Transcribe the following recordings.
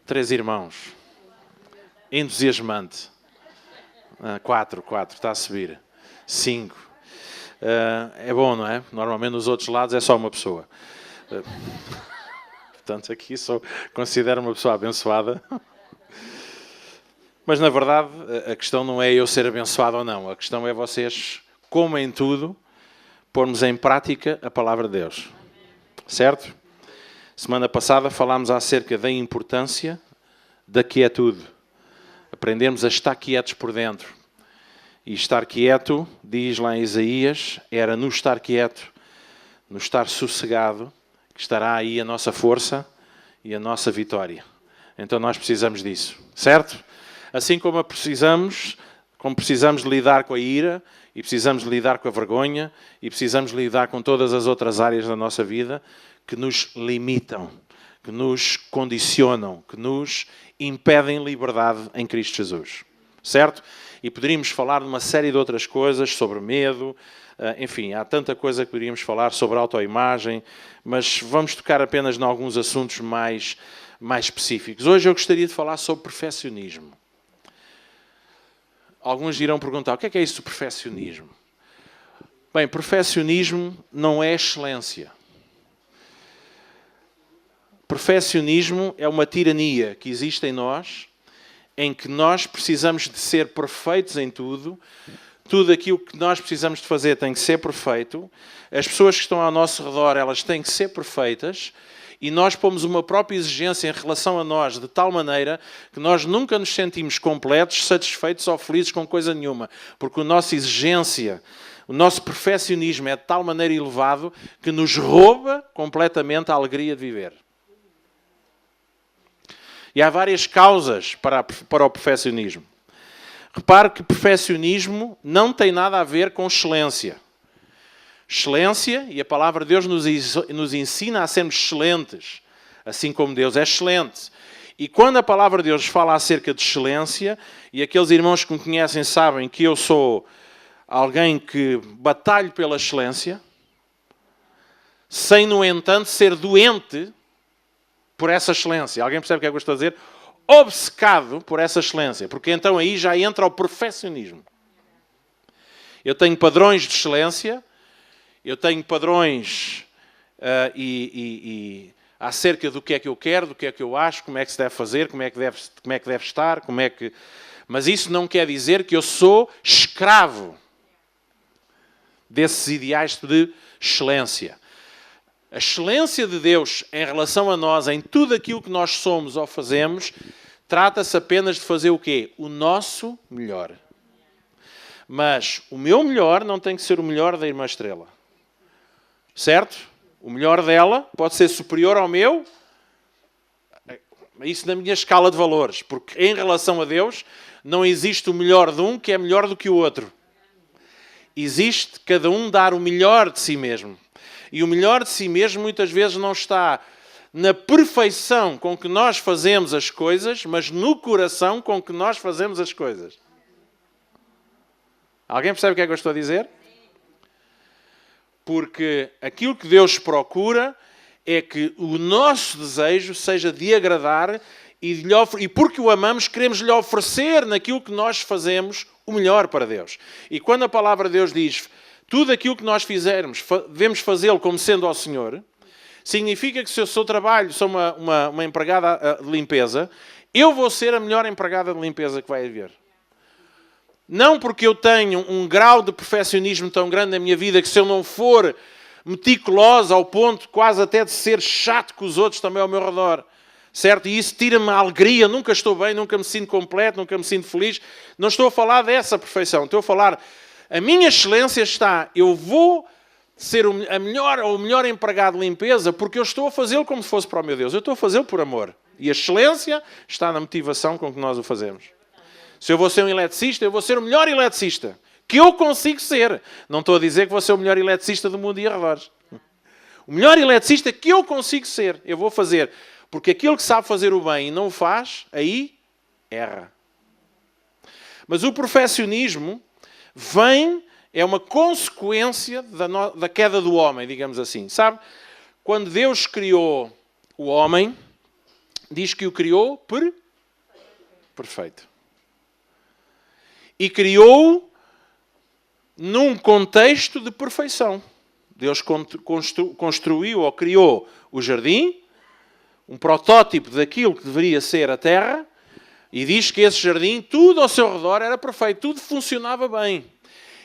3 irmãos. Entusiasmante. 4, está a subir. 5. É bom, não é? Normalmente nos outros lados é só uma pessoa. Portanto, aqui considero uma pessoa abençoada. Mas, na verdade, a questão não é eu ser abençoado ou não. A questão é vocês, como em tudo, pormos em prática a palavra de Deus. Certo? Semana passada falámos acerca da importância da quietude. Aprendermos a estar quietos por dentro. E estar quieto, diz lá em Isaías, era no estar quieto, no estar sossegado, que estará aí a nossa força e a nossa vitória. Então nós precisamos disso. Certo? Assim como precisamos de lidar com a ira, e precisamos de lidar com a vergonha, e precisamos de lidar com todas as outras áreas da nossa vida que nos limitam, que nos condicionam, que nos impedem liberdade em Cristo Jesus. Certo? E poderíamos falar de uma série de outras coisas, sobre medo, enfim, há tanta coisa que poderíamos falar sobre autoimagem, mas vamos tocar apenas em alguns assuntos mais específicos. Hoje eu gostaria de falar sobre perfeccionismo. Alguns irão perguntar, o que é isso do perfeccionismo? Bem, perfeccionismo não é excelência. Perfeccionismo é uma tirania que existe em nós, em que nós precisamos de ser perfeitos em tudo, tudo aquilo que nós precisamos de fazer tem que ser perfeito, as pessoas que estão ao nosso redor, elas têm que ser perfeitas, e nós pomos uma própria exigência em relação a nós, de tal maneira que nós nunca nos sentimos completos, satisfeitos ou felizes com coisa nenhuma. Porque a nossa exigência, o nosso perfeccionismo é de tal maneira elevado que nos rouba completamente a alegria de viver. E há várias causas para o perfeccionismo. Repare que perfeccionismo não tem nada a ver com excelência. Excelência, e a palavra de Deus nos ensina a sermos excelentes, assim como Deus é excelente. E quando a palavra de Deus fala acerca de excelência, e aqueles irmãos que me conhecem sabem que eu sou alguém que batalho pela excelência, sem, no entanto, ser doente por essa excelência. Alguém percebe o que é que eu estou a dizer? Obcecado por essa excelência, porque então aí já entra o perfeccionismo. Eu tenho padrões de excelência, eu tenho padrões acerca do que é que eu quero, do que é que eu acho, como é que se deve fazer, como é que deve estar, mas isso não quer dizer que eu sou escravo desses ideais de excelência. A excelência de Deus em relação a nós, em tudo aquilo que nós somos ou fazemos, trata-se apenas de fazer o quê? O nosso melhor. Mas o meu melhor não tem que ser o melhor da irmã Estrela. Certo? O melhor dela pode ser superior ao meu, isso na minha escala de valores, porque em relação a Deus não existe o melhor de um que é melhor do que o outro. Existe cada um dar o melhor de si mesmo. E o melhor de si mesmo muitas vezes não está na perfeição com que nós fazemos as coisas, mas no coração com que nós fazemos as coisas. Alguém percebe o que é que eu estou a dizer? Porque aquilo que Deus procura é que o nosso desejo seja de agradar e porque o amamos, queremos lhe oferecer naquilo que nós fazemos o melhor para Deus. E quando a palavra de Deus diz tudo aquilo que nós fizermos, devemos fazê-lo como sendo ao Senhor, significa que se eu trabalho, sou uma empregada de limpeza, eu vou ser a melhor empregada de limpeza que vai haver. Não porque eu tenho um grau de perfeccionismo tão grande na minha vida que se eu não for meticulosa ao ponto quase até de ser chato com os outros também ao meu redor, certo? E isso tira-me a alegria, nunca estou bem, nunca me sinto completo, nunca me sinto feliz. Não estou a falar dessa perfeição, estou a falar, a minha excelência está, eu vou ser o melhor empregado de limpeza porque eu estou a fazê-lo como se fosse para o meu Deus. Eu estou a fazê-lo por amor. E a excelência está na motivação com que nós o fazemos. Se eu vou ser um eletricista, eu vou ser o melhor eletricista que eu consigo ser. Não estou a dizer que vou ser o melhor eletricista do mundo e arredores. O melhor eletricista que eu consigo ser, eu vou fazer. Porque aquele que sabe fazer o bem e não o faz, aí erra. Mas o perfeccionismo é uma consequência da queda do homem, digamos assim. Sabe? Quando Deus criou o homem, diz que o criou perfeito. E criou num contexto de perfeição. Deus construiu ou criou o jardim, um protótipo daquilo que deveria ser a terra, e diz que esse jardim, tudo ao seu redor era perfeito, tudo funcionava bem.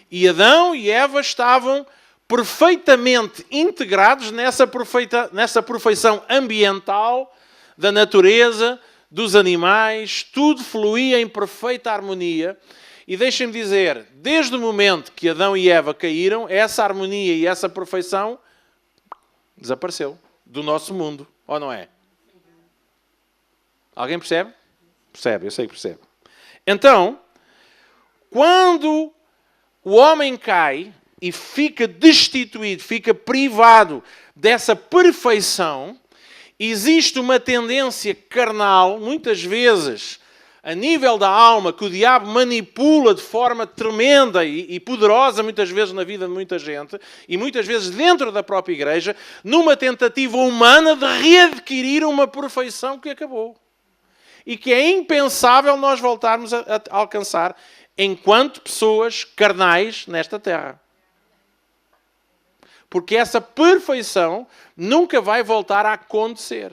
E Adão e Eva estavam perfeitamente integrados nessa perfeição ambiental da natureza, dos animais, tudo fluía em perfeita harmonia. E deixem-me dizer, desde o momento que Adão e Eva caíram, essa harmonia e essa perfeição desapareceu do nosso mundo, ou não é? Alguém percebe? Percebe, eu sei que percebe. Então, quando o homem cai e fica destituído, fica privado dessa perfeição, existe uma tendência carnal, muitas vezes, a nível da alma, que o diabo manipula de forma tremenda e poderosa, muitas vezes na vida de muita gente, e muitas vezes dentro da própria igreja, numa tentativa humana de readquirir uma perfeição que acabou. E que é impensável nós voltarmos a alcançar enquanto pessoas carnais nesta terra. Porque essa perfeição nunca vai voltar a acontecer.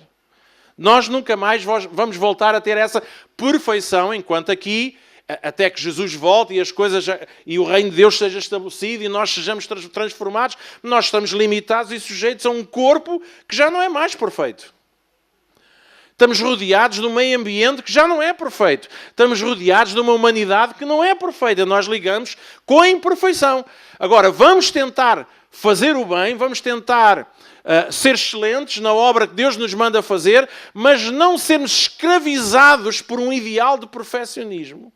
Nós nunca mais vamos voltar a ter essa perfeição enquanto aqui, até que Jesus volte e as coisas e o reino de Deus seja estabelecido e nós sejamos transformados, nós estamos limitados e sujeitos a um corpo que já não é mais perfeito. Estamos rodeados de um meio ambiente que já não é perfeito. Estamos rodeados de uma humanidade que não é perfeita. Nós ligamos com a imperfeição. Agora, vamos tentar fazer o bem, vamos tentar ser excelentes na obra que Deus nos manda fazer, mas não sermos escravizados por um ideal de perfeccionismo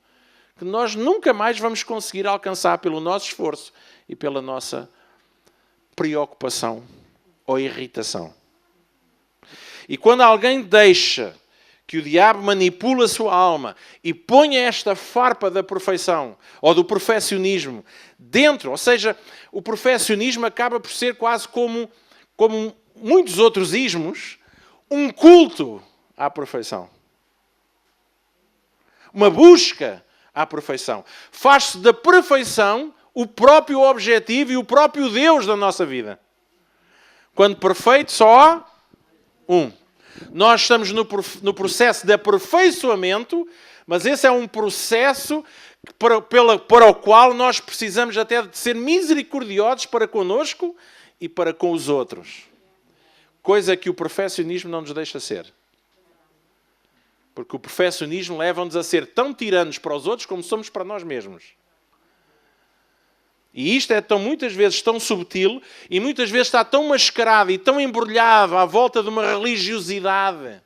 que nós nunca mais vamos conseguir alcançar pelo nosso esforço e pela nossa preocupação ou irritação. E quando alguém deixa que o diabo manipule a sua alma e ponha esta farpa da perfeição ou do perfeccionismo dentro, ou seja, o perfeccionismo acaba por ser quase como muitos outros ismos, um culto à perfeição. Uma busca à perfeição. Faz-se da perfeição o próprio objetivo e o próprio Deus da nossa vida. Quando perfeito só há um. Nós estamos no processo de aperfeiçoamento, mas esse é um processo para o qual nós precisamos até de ser misericordiosos para connosco e para com os outros. Coisa que o perfeccionismo não nos deixa ser. Porque o perfeccionismo leva-nos a ser tão tiranos para os outros como somos para nós mesmos. E isto é muitas vezes tão subtil e muitas vezes está tão mascarado e tão embrulhado à volta de uma religiosidade.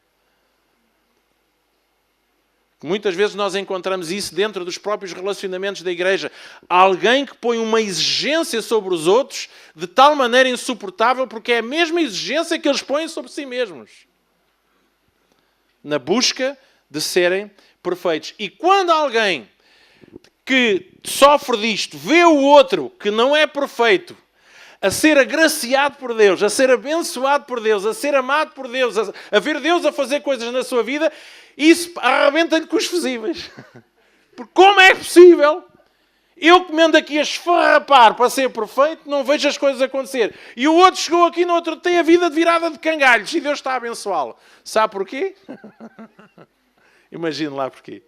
Muitas vezes nós encontramos isso dentro dos próprios relacionamentos da igreja. Alguém que põe uma exigência sobre os outros de tal maneira insuportável porque é a mesma exigência que eles põem sobre si mesmos. Na busca de serem perfeitos. E quando alguém que sofre disto, vê o outro que não é perfeito, a ser agraciado por Deus, a ser abençoado por Deus, a ser amado por Deus, a ver Deus a fazer coisas na sua vida, isso arrebenta-lhe com os fusíveis. Porque como é possível eu que me ando aqui a esfarrapar para ser perfeito, não vejo as coisas acontecer. E o outro chegou aqui no outro, tem a vida virada de cangalhos e Deus está a abençoá-lo. Sabe porquê? Imagine lá porquê.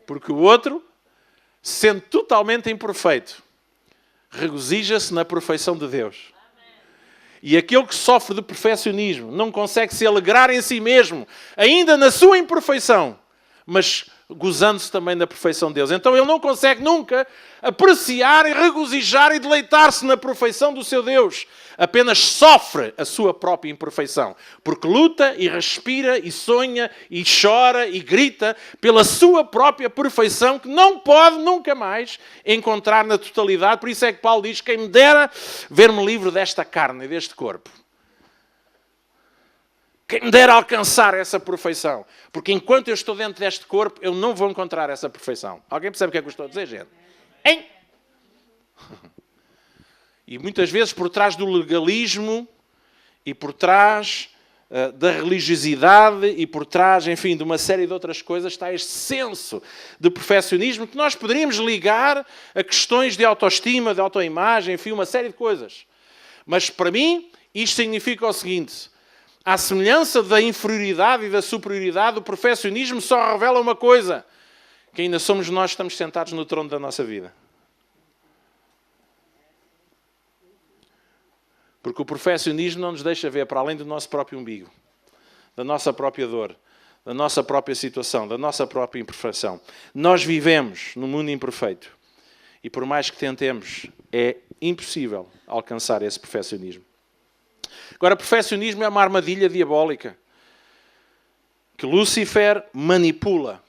Porque o outro, sendo totalmente imperfeito, regozija-se na perfeição de Deus. E aquele que sofre de perfeccionismo não consegue se alegrar em si mesmo, ainda na sua imperfeição, mas gozando-se também da perfeição de Deus. Então ele não consegue nunca apreciar e regozijar e deleitar-se na perfeição do seu Deus. Apenas sofre a sua própria imperfeição. Porque luta e respira e sonha e chora e grita pela sua própria perfeição que não pode nunca mais encontrar na totalidade. Por isso é que Paulo diz, quem me dera ver-me livre desta carne e deste corpo. Quem me dera alcançar essa perfeição. Porque enquanto eu estou dentro deste corpo, eu não vou encontrar essa perfeição. Alguém percebe o que é que eu estou a dizer, gente? Hein? E muitas vezes por trás do legalismo e por trás da religiosidade e por trás, enfim, de uma série de outras coisas, está este senso de perfeccionismo que nós poderíamos ligar a questões de autoestima, de autoimagem, enfim, uma série de coisas. Mas, para mim, isto significa o seguinte: à semelhança da inferioridade e da superioridade, o perfeccionismo só revela uma coisa: que ainda somos nós que estamos sentados no trono da nossa vida. Porque o perfeccionismo não nos deixa ver para além do nosso próprio umbigo, da nossa própria dor, da nossa própria situação, da nossa própria imperfeição. Nós vivemos num mundo imperfeito. E por mais que tentemos, é impossível alcançar esse perfeccionismo. Agora, perfeccionismo é uma armadilha diabólica que Lúcifer manipula.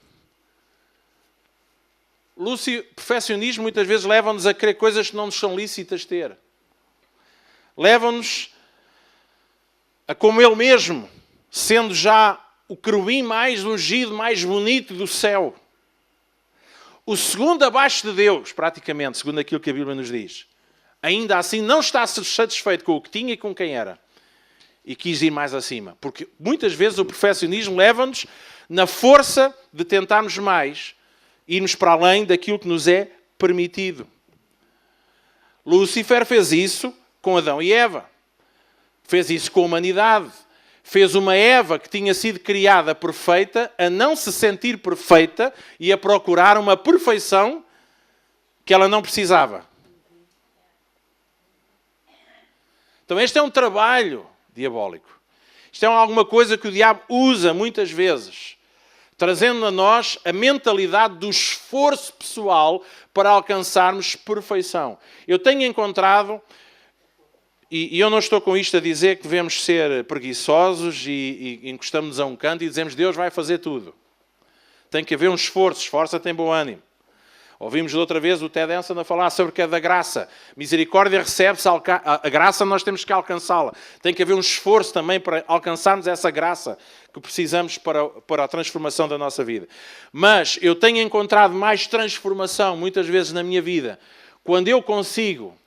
Perfeccionismo muitas vezes leva-nos a querer coisas que não nos são lícitas ter. Leva-nos a, como ele mesmo, sendo já o querubim mais ungido, mais bonito do céu, o segundo abaixo de Deus, praticamente, segundo aquilo que a Bíblia nos diz, ainda assim não está satisfeito com o que tinha e com quem era. E quis ir mais acima. Porque muitas vezes o perfeccionismo leva-nos na força de tentarmos mais, irmos para além daquilo que nos é permitido. Lúcifer fez isso com Adão e Eva. Fez isso com a humanidade. Fez uma Eva que tinha sido criada perfeita a não se sentir perfeita e a procurar uma perfeição que ela não precisava. Então este é um trabalho diabólico. Isto é alguma coisa que o diabo usa muitas vezes, trazendo a nós a mentalidade do esforço pessoal para alcançarmos perfeição. Eu tenho encontrado, e eu não estou com isto a dizer que devemos ser preguiçosos e encostamos-nos a um canto e dizemos Deus vai fazer tudo. Tem que haver um esforço, esforça-te em bom ânimo. Ouvimos de outra vez o Ted Anson a falar sobre o que é da graça. Misericórdia recebe-se, a graça nós temos que alcançá-la. Tem que haver um esforço também para alcançarmos essa graça que precisamos para a transformação da nossa vida. Mas eu tenho encontrado mais transformação, muitas vezes na minha vida, quando eu consigo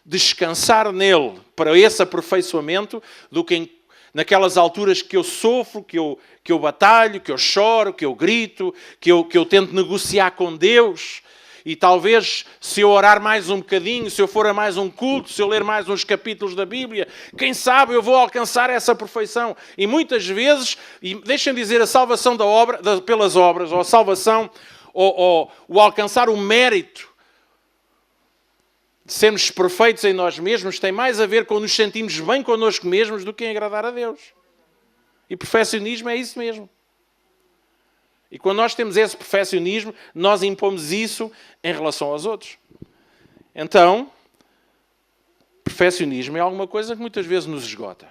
descansar nele para esse aperfeiçoamento, do que naquelas alturas que eu sofro, que eu batalho, que eu choro, que eu grito, que eu tento negociar com Deus. E talvez, se eu orar mais um bocadinho, se eu for a mais um culto, se eu ler mais uns capítulos da Bíblia, quem sabe eu vou alcançar essa perfeição. E muitas vezes, e deixem dizer, a salvação pelas obras, ou a salvação, ou o alcançar o mérito de sermos perfeitos em nós mesmos, tem mais a ver com nos sentirmos bem connosco mesmos do que em agradar a Deus. E perfeccionismo é isso mesmo. E quando nós temos esse perfeccionismo, nós impomos isso em relação aos outros. Então, perfeccionismo é alguma coisa que muitas vezes nos esgota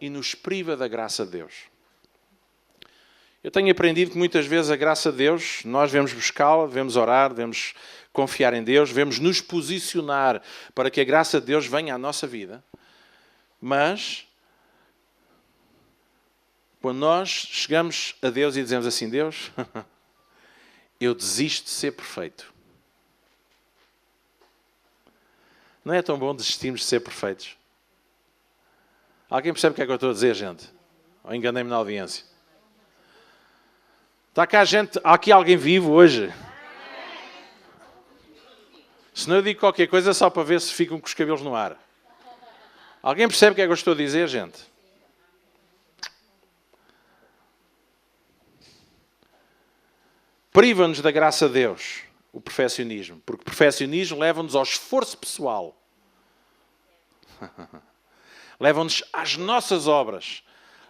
e nos priva da graça de Deus. Eu tenho aprendido que muitas vezes a graça de Deus, nós devemos buscá-la, devemos orar, devemos confiar em Deus, devemos nos posicionar para que a graça de Deus venha à nossa vida. Mas quando nós chegamos a Deus e dizemos assim, Deus, eu desisto de ser perfeito. Não é tão bom desistirmos de ser perfeitos? Alguém percebe o que é que eu estou a dizer, gente? Ou enganei-me na audiência? Está cá gente, há aqui alguém vivo hoje? Se não eu digo qualquer coisa só para ver se ficam com os cabelos no ar. Alguém percebe o que é que eu estou a dizer, gente? Priva-nos da graça de Deus o perfeccionismo. Porque o perfeccionismo leva-nos ao esforço pessoal. Leva-nos às nossas obras.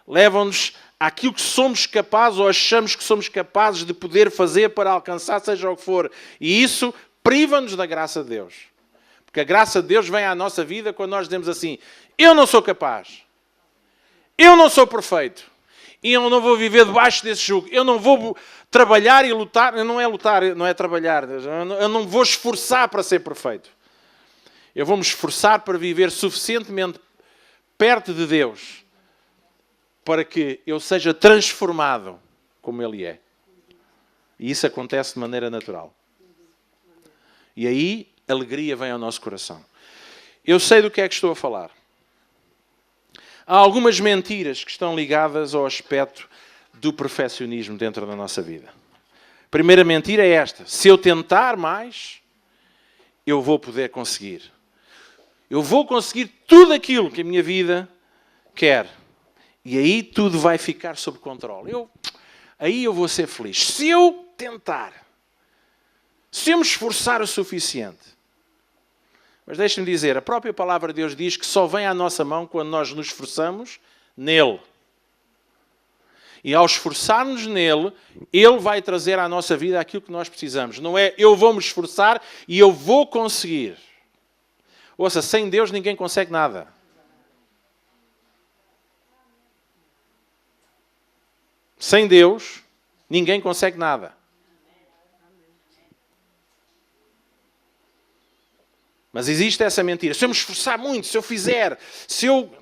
Levam-nos àquilo que somos capazes ou achamos que somos capazes de poder fazer para alcançar seja o que for. E isso priva-nos da graça de Deus. Porque a graça de Deus vem à nossa vida quando nós dizemos assim, eu não sou capaz. Eu não sou perfeito. E eu não vou viver debaixo desse jugo. Eu não vou trabalhar e lutar. Não é trabalhar. Eu não vou esforçar para ser perfeito. Eu vou me esforçar para viver suficientemente perto de Deus para que eu seja transformado como Ele é. E isso acontece de maneira natural. E aí, alegria vem ao nosso coração. Eu sei do que é que estou a falar. Há algumas mentiras que estão ligadas ao aspecto do perfeccionismo dentro da nossa vida. A primeira mentira é esta: se eu tentar mais, eu vou poder conseguir. Eu vou conseguir tudo aquilo que a minha vida quer. E aí tudo vai ficar sob controle. Aí eu vou ser feliz. Se eu tentar, se eu me esforçar o suficiente. Mas deixem-me dizer, a própria palavra de Deus diz que só vem à nossa mão quando nós nos esforçamos nele. E ao esforçarmos nele, ele vai trazer à nossa vida aquilo que nós precisamos. Não é eu vou me esforçar e eu vou conseguir. Ouça, sem Deus ninguém consegue nada. Sem Deus, ninguém consegue nada. Mas existe essa mentira. Se eu me esforçar muito, se eu fizer, se eu...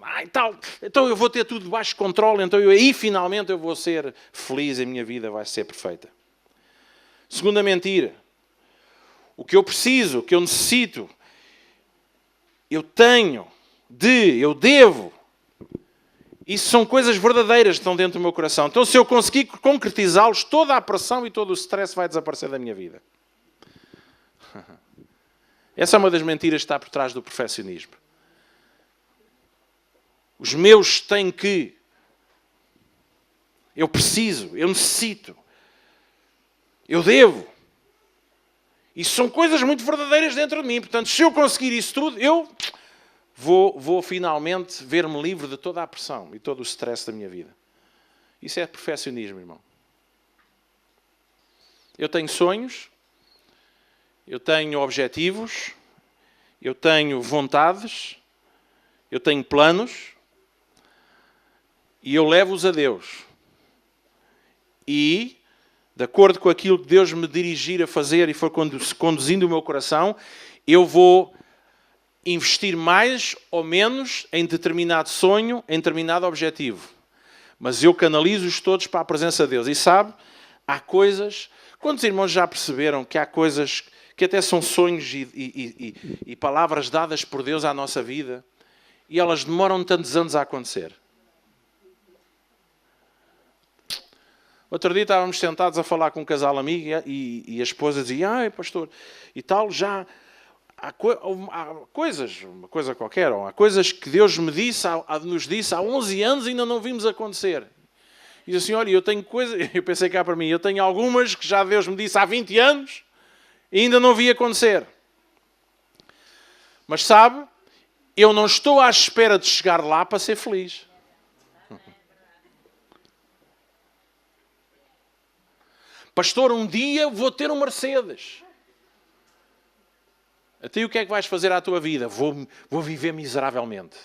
então eu vou ter tudo debaixo de controle, então aí finalmente eu vou ser feliz, a minha vida vai ser perfeita. Segunda mentira. O que eu preciso, o que eu necessito, eu tenho, eu devo. Isso são coisas verdadeiras que estão dentro do meu coração. Então se eu conseguir concretizá-los, toda a pressão e todo o stress vai desaparecer da minha vida. Essa é uma das mentiras que está por trás do perfeccionismo. Os meus têm que. Eu preciso, eu necessito. Eu devo. Isso são coisas muito verdadeiras dentro de mim. Portanto, se eu conseguir isso tudo, eu vou finalmente ver-me livre de toda a pressão e todo o stress da minha vida. Isso é perfeccionismo, irmão. Eu tenho sonhos. Eu tenho objetivos, eu tenho vontades, eu tenho planos e eu levo-os a Deus. E, de acordo com aquilo que Deus me dirigir a fazer e for conduzindo o meu coração, eu vou investir mais ou menos em determinado sonho, em determinado objetivo. Mas eu canalizo-os todos para a presença de Deus. E sabe, há coisas... Quantos irmãos já perceberam que há coisas que até são sonhos e palavras dadas por Deus à nossa vida e elas demoram tantos anos a acontecer? Outro dia estávamos sentados a falar com um casal amigo e a esposa dizia: ai, pastor, e tal, já há coisas, uma coisa qualquer, ou há coisas que Deus nos disse há 11 anos e ainda não vimos acontecer. E diz assim: olha, eu tenho coisas, eu pensei cá para mim, eu tenho algumas que já Deus me disse há 20 anos e ainda não vi acontecer. Mas sabe, eu não estou à espera de chegar lá para ser feliz. Pastor, um dia vou ter um Mercedes. Até e o que é que vais fazer à tua vida? Vou viver miseravelmente.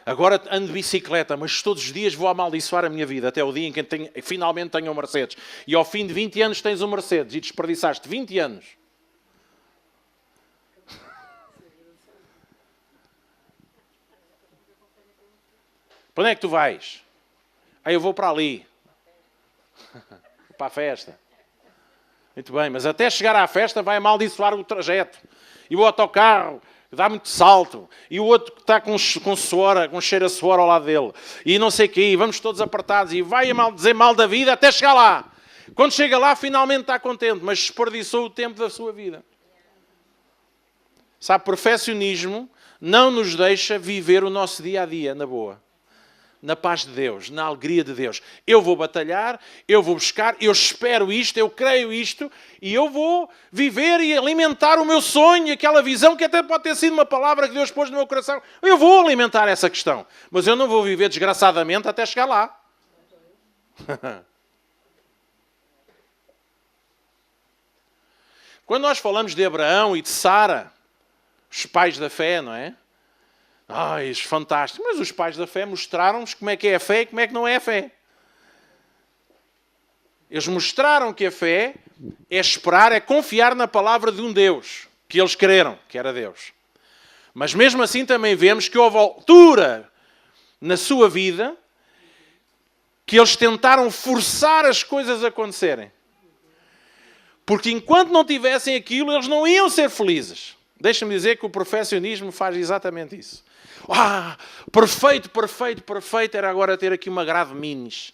Agora ando de bicicleta, mas todos os dias vou amaldiçoar a minha vida, até o dia em que finalmente tenho um Mercedes. E ao fim de 20 anos tens um Mercedes e desperdiçaste 20 anos. Para onde é que tu vais? Eu vou para ali. Para a festa. Muito bem, mas até chegar à festa vai amaldiçoar o trajeto. E o autocarro dá muito salto. E o outro que está com suor, com cheiro a suor ao lado dele. E não sei o quê. E vamos todos apertados. E vai dizer mal da vida até chegar lá. Quando chega lá, finalmente está contente. Mas desperdiçou o tempo da sua vida. Sabe, perfeccionismo não nos deixa viver o nosso dia-a-dia na boa. Na paz de Deus, na alegria de Deus. Eu vou batalhar, eu vou buscar, eu espero isto, eu creio isto, e eu vou viver e alimentar o meu sonho, aquela visão que até pode ter sido uma palavra que Deus pôs no meu coração. Eu vou alimentar essa questão, mas eu não vou viver desgraçadamente até chegar lá. Quando nós falamos de Abraão e de Sara, os pais da fé, não é? Isso é fantástico. Mas os pais da fé mostraram-nos como é que é a fé e como é que não é a fé. Eles mostraram que a fé é esperar, é confiar na palavra de um Deus, que eles creram que era Deus. Mas mesmo assim também vemos que houve altura na sua vida que eles tentaram forçar as coisas a acontecerem. Porque enquanto não tivessem aquilo, eles não iam ser felizes. Deixa-me dizer que o perfeccionismo faz exatamente isso. Perfeito, perfeito, perfeito, era agora ter aqui uma grade minis.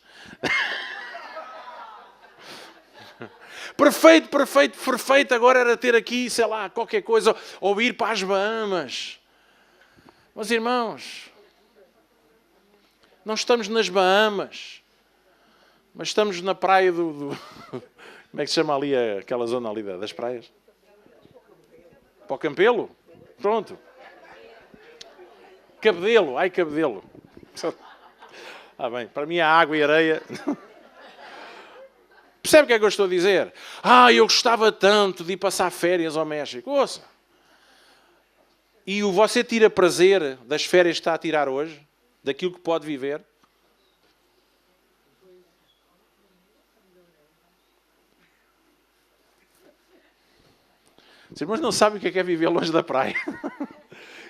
Perfeito, perfeito, perfeito, agora era ter aqui, sei lá, qualquer coisa, ou ir para as Bahamas. Mas, irmãos, não estamos nas Bahamas, mas estamos na praia do... Como é que se chama ali aquela zona ali das praias? Para o Campelo? Pronto. Cabedelo, Cabedelo. Bem, para mim a água e areia... Percebe o que é que eu estou a dizer? Eu gostava tanto de ir passar férias ao México. Ouça. E você tira prazer das férias que está a tirar hoje? Daquilo que pode viver? Os irmãos não sabem o que é viver longe da praia.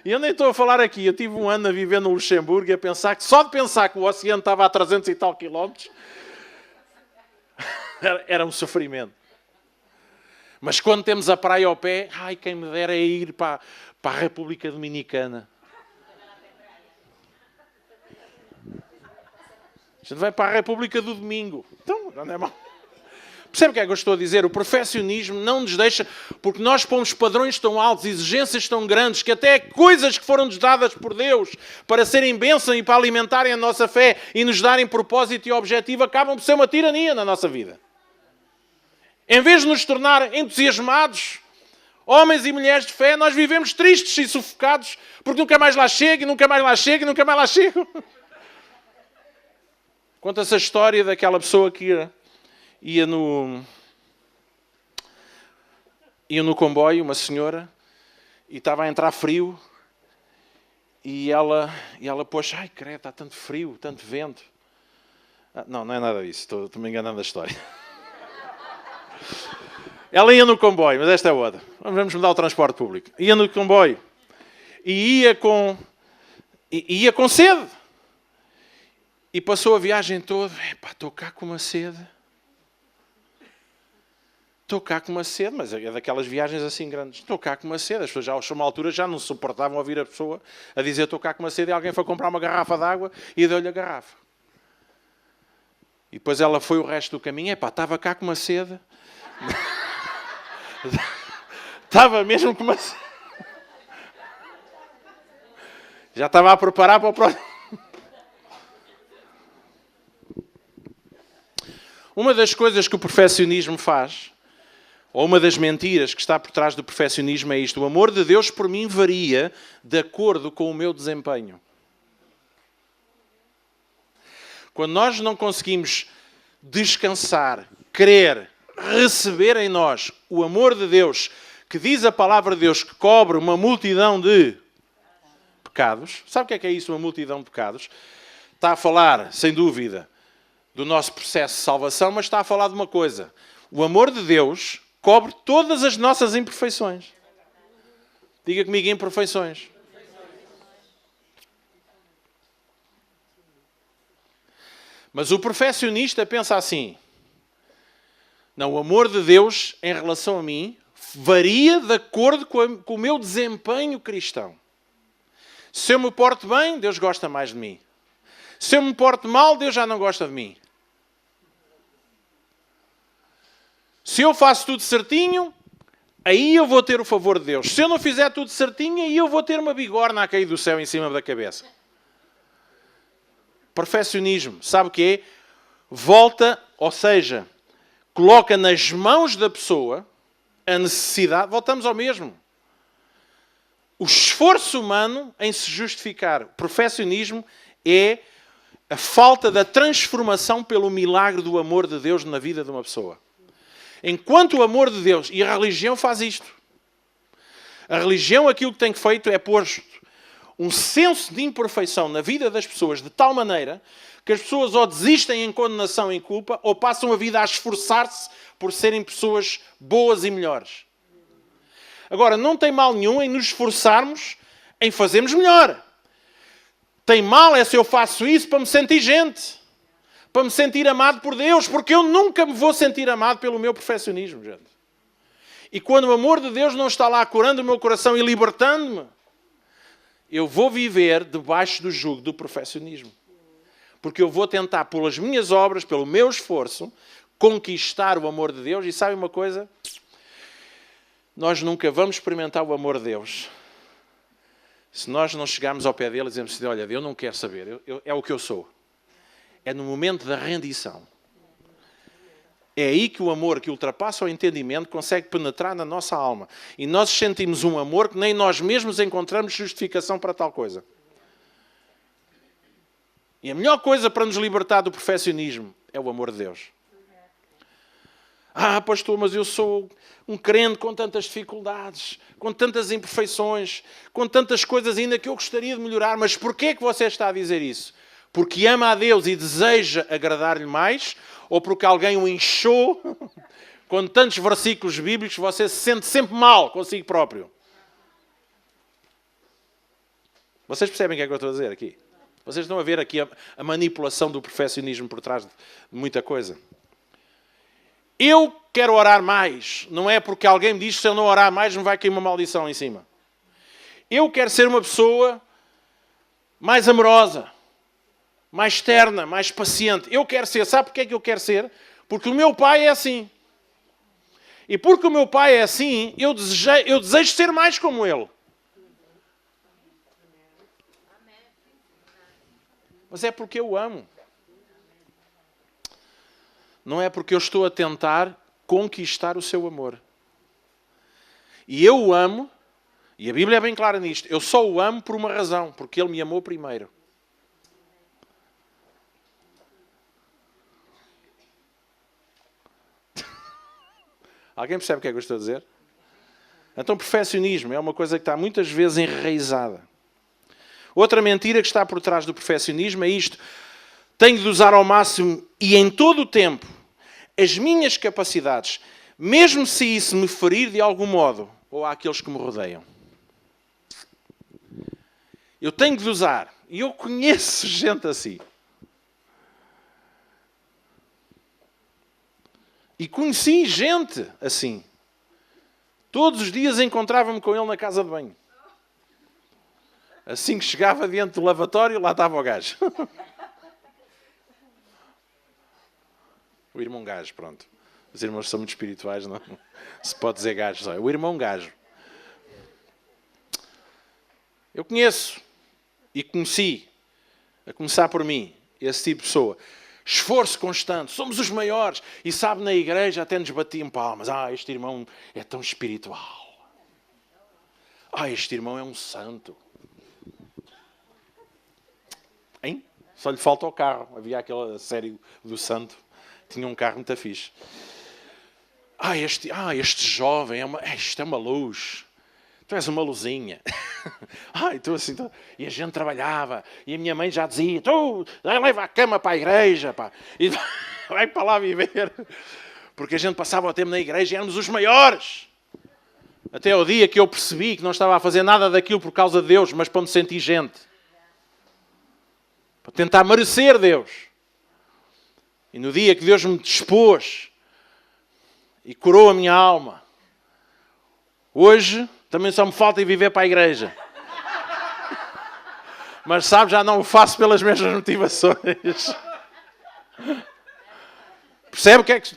E eu nem estou a falar aqui. Eu tive um ano a viver no Luxemburgo e a pensar que só de pensar que o oceano estava a 300 e tal quilómetros... Era um sofrimento. Mas quando temos a praia ao pé, quem me dera é ir para a República Dominicana. A gente vai para a República do Domingo. Então, não é mal. Percebe o que é que eu estou a dizer? O perfeccionismo não nos deixa, porque nós pomos padrões tão altos, exigências tão grandes, que até coisas que foram-nos dadas por Deus para serem bênção e para alimentarem a nossa fé e nos darem propósito e objetivo, acabam por ser uma tirania na nossa vida. Em vez de nos tornar entusiasmados, homens e mulheres de fé, nós vivemos tristes e sufocados porque nunca mais lá chego, e nunca mais lá chego, e nunca mais lá chego. Conta-se a história daquela pessoa que ia no comboio, uma senhora, e estava a entrar frio, e ela poxa, credo, está tanto frio, tanto vento. Não é nada disso, estou me enganando da história. Ela ia no comboio, mas esta é outra. Vamos mudar o transporte público. Ia no comboio e ia com sede. E passou a viagem toda. Estou cá com uma sede. Estou cá com uma sede, mas é daquelas viagens assim grandes. Estou cá com uma sede. As pessoas já, a uma altura, já não suportavam ouvir a pessoa a dizer estou cá com uma sede, e alguém foi comprar uma garrafa de água e deu-lhe a garrafa. E depois ela foi o resto do caminho. Estava cá com uma sede. Estava mesmo com uma sede. Já estava a preparar para o próximo. Uma das coisas que o perfeccionismo faz, ou uma das mentiras que está por trás do perfeccionismo, é isto: o amor de Deus por mim varia de acordo com o meu desempenho. Quando nós não conseguimos descansar, crer, receber em nós o amor de Deus, que diz a palavra de Deus que cobre uma multidão de pecados. Sabe o que é isso, uma multidão de pecados? Está a falar, sem dúvida, do nosso processo de salvação, mas está a falar de uma coisa: o amor de Deus cobre todas as nossas imperfeições. Diga comigo, imperfeições. Mas o perfeccionista pensa assim: não, o amor de Deus em relação a mim varia de acordo com o meu desempenho cristão. Se eu me porto bem, Deus gosta mais de mim. Se eu me porto mal, Deus já não gosta de mim. Se eu faço tudo certinho, aí eu vou ter o favor de Deus. Se eu não fizer tudo certinho, aí eu vou ter uma bigorna a cair do céu em cima da cabeça. Perfeccionismo, sabe o que é? Volta, ou seja, coloca nas mãos da pessoa a necessidade, voltamos ao mesmo. O esforço humano em se justificar. O perfeccionismo é a falta da transformação pelo milagre do amor de Deus na vida de uma pessoa. Enquanto o amor de Deus, e a religião faz isto. A religião, aquilo que tem feito é pôr um senso de imperfeição na vida das pessoas de tal maneira que as pessoas ou desistem em condenação e culpa ou passam a vida a esforçar-se por serem pessoas boas e melhores. Agora, não tem mal nenhum em nos esforçarmos em fazermos melhor. Tem mal é se eu faço isso para me sentir gente. Para me sentir amado por Deus. Porque eu nunca me vou sentir amado pelo meu perfeccionismo, gente. E quando o amor de Deus não está lá curando o meu coração e libertando-me, eu vou viver debaixo do jugo do perfeccionismo. Porque eu vou tentar, pelas minhas obras, pelo meu esforço, conquistar o amor de Deus. E sabe uma coisa? Nós nunca vamos experimentar o amor de Deus se nós não chegarmos ao pé dele e dizemos assim, olha, eu não quero saber, é o que eu sou. É no momento da rendição. É aí que o amor que ultrapassa o entendimento consegue penetrar na nossa alma. E nós sentimos um amor que nem nós mesmos encontramos justificação para tal coisa. E a melhor coisa para nos libertar do perfeccionismo é o amor de Deus. Ah, pastor, mas eu sou um crente com tantas dificuldades, com tantas imperfeições, com tantas coisas ainda que eu gostaria de melhorar. Mas porquê que você está a dizer isso? Porque ama a Deus e deseja agradar-lhe mais? Ou porque alguém o inchou com tantos versículos bíblicos que você se sente sempre mal consigo próprio? Vocês percebem o que é que eu estou a dizer aqui? Vocês estão a ver aqui a manipulação do perfeccionismo por trás de muita coisa. Eu quero orar mais. Não é porque alguém me diz que se eu não orar mais me vai cair uma maldição em cima. Eu quero ser uma pessoa mais amorosa, mais terna, mais paciente. Eu quero ser. Sabe porque é que eu quero ser? Porque o meu pai é assim. E porque o meu pai é assim, eu desejo ser mais como ele. Mas é porque eu amo. Não é porque eu estou a tentar conquistar o seu amor. E eu o amo, e a Bíblia é bem clara nisto, eu só o amo por uma razão, porque ele me amou primeiro. Alguém percebe o que é que eu estou a dizer? Então, perfeccionismo é uma coisa que está muitas vezes enraizada. Outra mentira que está por trás do perfeccionismo é isto. Tenho de usar ao máximo e em todo o tempo as minhas capacidades, mesmo se isso me ferir de algum modo, ou àqueles que me rodeiam. Eu tenho de usar. E eu conheço gente assim. E conheci gente assim. Todos os dias encontrava-me com ele na casa de banho. Assim que chegava diante do lavatório, lá estava o gajo. O irmão gajo, pronto. Os irmãos são muito espirituais, não? Se pode dizer gajo só. É o irmão gajo. Eu conheço e conheci, a começar por mim, esse tipo de pessoa. Esforço constante, somos os maiores. E sabe, na igreja até nos batiam palmas. Ah, este irmão é tão espiritual. Ah, este irmão é um santo. Hein? Só lhe falta o carro. Havia aquela série do santo. Tinha um carro muito fixe. Este jovem, isto é uma luz. Tu és uma luzinha. Tu assim, e a gente trabalhava. E a minha mãe já dizia, tu leva a cama para a igreja, pá, e vai para lá viver. Porque a gente passava o tempo na igreja e éramos os maiores. Até o dia que eu percebi que não estava a fazer nada daquilo por causa de Deus, mas para me sentir gente. Para tentar merecer Deus. E no dia que Deus me dispôs e curou a minha alma, hoje também só me falta ir viver para a igreja. Mas sabe, já não o faço pelas mesmas motivações. Percebe o que é que...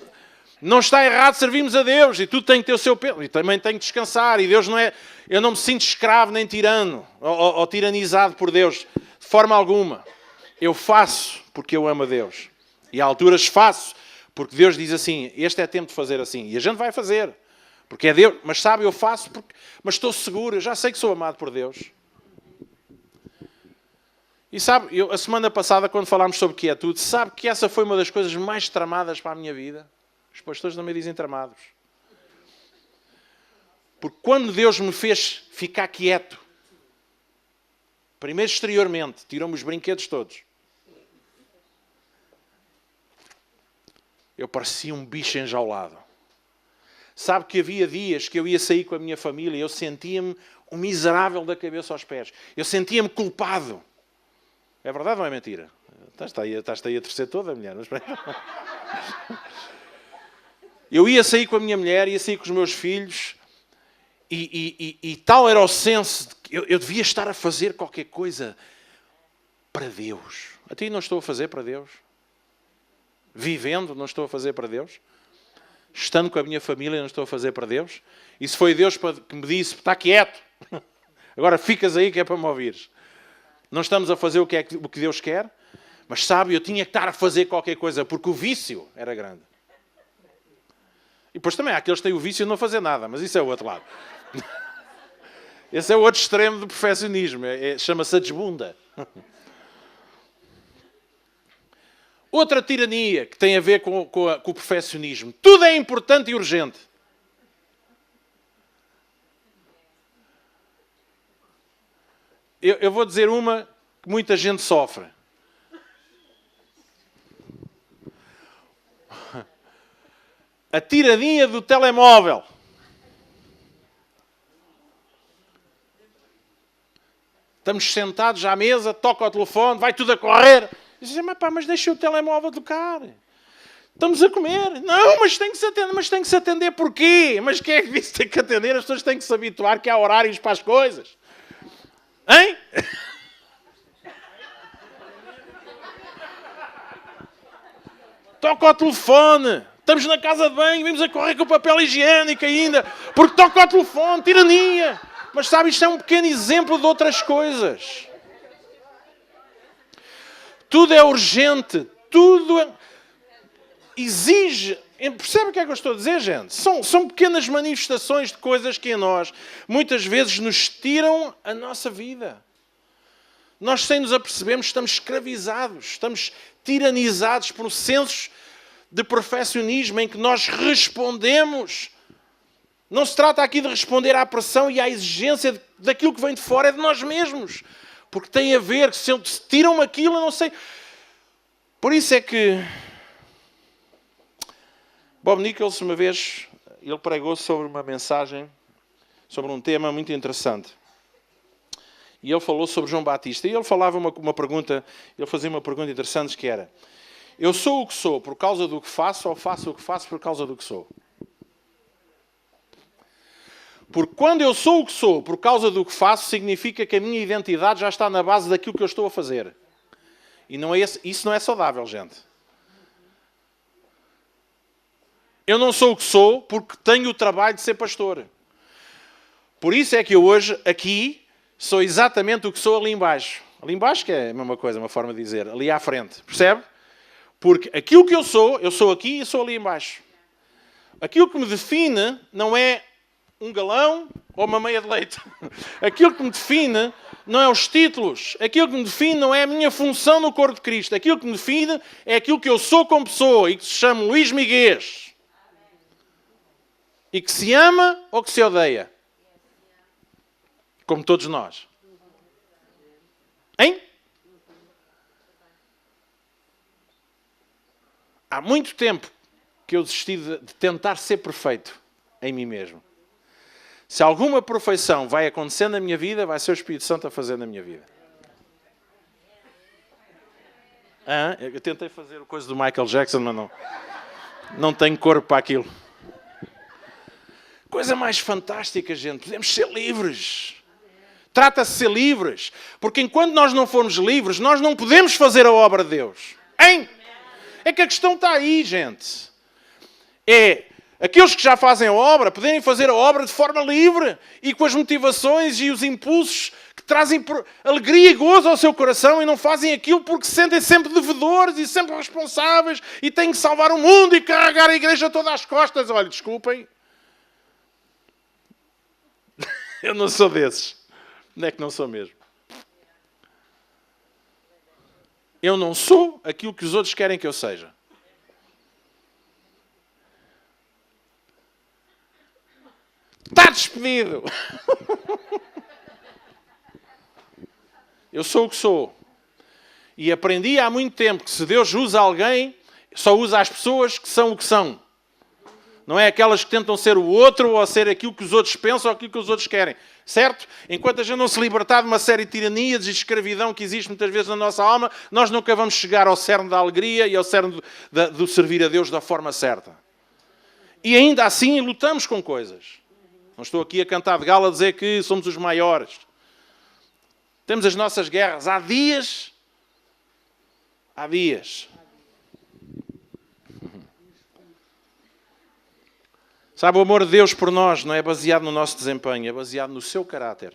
Não está errado servirmos a Deus e tudo tem que ter o seu peso. E também tem que descansar. E Deus não é... Eu não me sinto escravo nem tirano ou tiranizado por Deus. De forma alguma. Eu faço porque eu amo a Deus. E há alturas faço porque Deus diz assim, este é tempo de fazer assim. E a gente vai fazer. Porque é Deus. Mas sabe, eu faço porque... Mas estou seguro, eu já sei que sou amado por Deus. E sabe, a semana passada, quando falámos sobre quietude, sabe que essa foi uma das coisas mais tramadas para a minha vida? Os pastores também dizem tramados. Porque quando Deus me fez ficar quieto, primeiro exteriormente, tirou-me os brinquedos todos. Eu parecia um bicho enjaulado. Sabe que havia dias que eu ia sair com a minha família e eu sentia-me um miserável da cabeça aos pés. Eu sentia-me culpado. É verdade ou é mentira? Estás-te aí a terceira toda, mulher. Mas... Eu ia sair com a minha mulher, ia sair com os meus filhos, e tal era o senso de que eu devia estar a fazer qualquer coisa para Deus. Até não estou a fazer para Deus. Vivendo, não estou a fazer para Deus. Estando com a minha família, não estou a fazer para Deus. E se foi Deus que me disse, está quieto, agora ficas aí que é para me ouvires. Não estamos a fazer o que Deus quer, mas sabe, eu tinha que estar a fazer qualquer coisa, porque o vício era grande. E depois também há aqueles que têm o vício de não fazer nada, mas isso é o outro lado. Esse é o outro extremo do perfeccionismo, chama-se a desbunda. Outra tirania que tem a ver com o perfeccionismo. Tudo é importante e urgente. Eu vou dizer uma que muita gente sofre. A tirania do telemóvel. Estamos sentados à mesa, toca o telefone, vai tudo a correr. Dizem, mas deixa o telemóvel tocar. Estamos a comer. Não, mas tem que se atender. Mas tem que se atender porquê? Mas quem é que disse que tem que atender? As pessoas têm que se habituar que há horários para as coisas. Hein? Toca o telefone. Estamos na casa de banho, vimos a correr com o papel higiênico ainda. Porque toca o telefone, tirania. Mas sabe, isto é um pequeno exemplo de outras coisas. Tudo é urgente, tudo exige... Percebe o que é que eu estou a dizer, gente? São pequenas manifestações de coisas que em nós, muitas vezes, nos tiram a nossa vida. Nós, sem nos apercebermos, estamos escravizados, estamos tiranizados por sensos de perfeccionismo em que nós respondemos. Não se trata aqui de responder à pressão e à exigência daquilo que vem de fora, é de nós mesmos. Porque tem a ver, se tiram aquilo, eu não sei. Por isso é que Bob Nichols, uma vez, ele pregou sobre uma mensagem, sobre um tema muito interessante. E ele falou sobre João Batista. E ele falava uma pergunta, ele fazia uma pergunta interessante que era: eu sou o que sou por causa do que faço ou faço o que faço por causa do que sou? Porque quando eu sou o que sou por causa do que faço, significa que a minha identidade já está na base daquilo que eu estou a fazer. E isso não é saudável, gente. Eu não sou o que sou porque tenho o trabalho de ser pastor. Por isso é que eu hoje, aqui, sou exatamente o que sou ali embaixo. Ali embaixo que é a mesma coisa, uma forma de dizer. Ali à frente. Percebe? Porque aquilo que eu sou aqui e sou ali embaixo. Aquilo que me define não é um galão ou uma meia de leite. Aquilo que me define não é os títulos. Aquilo que me define não é a minha função no corpo de Cristo. Aquilo que me define é aquilo que eu sou como pessoa e que se chama Luís Miguês. E que se ama ou que se odeia. Como todos nós. Hein? Há muito tempo que eu desisti de tentar ser perfeito em mim mesmo. Se alguma perfeição vai acontecer na minha vida, vai ser o Espírito Santo a fazer na minha vida. Eu tentei fazer a coisa do Michael Jackson, mas não tenho corpo para aquilo. Coisa mais fantástica, gente. Podemos ser livres. Trata-se de ser livres. Porque enquanto nós não formos livres, nós não podemos fazer a obra de Deus. Hein? É que a questão está aí, gente. Aqueles que já fazem a obra poderem fazer a obra de forma livre e com as motivações e os impulsos que trazem alegria e gozo ao seu coração e não fazem aquilo porque se sentem sempre devedores e sempre responsáveis e têm que salvar o mundo e carregar a igreja toda às costas. Olha, desculpem. Eu não sou desses. Não é que não sou mesmo. Eu não sou aquilo que os outros querem que eu seja. Está despedido. Eu sou o que sou. E aprendi há muito tempo que se Deus usa alguém, só usa as pessoas que são o que são. Não é aquelas que tentam ser o outro ou ser aquilo que os outros pensam ou aquilo que os outros querem. Certo? Enquanto a gente não se libertar de uma série de tiranias e escravidão que existe muitas vezes na nossa alma, nós nunca vamos chegar ao cerne da alegria e ao cerne do servir a Deus da forma certa. E ainda assim lutamos com coisas. Não estou aqui a cantar de gala a dizer que somos os maiores. Temos as nossas guerras. Há dias. Sabe, o amor de Deus por nós não é baseado no nosso desempenho, é baseado no seu caráter.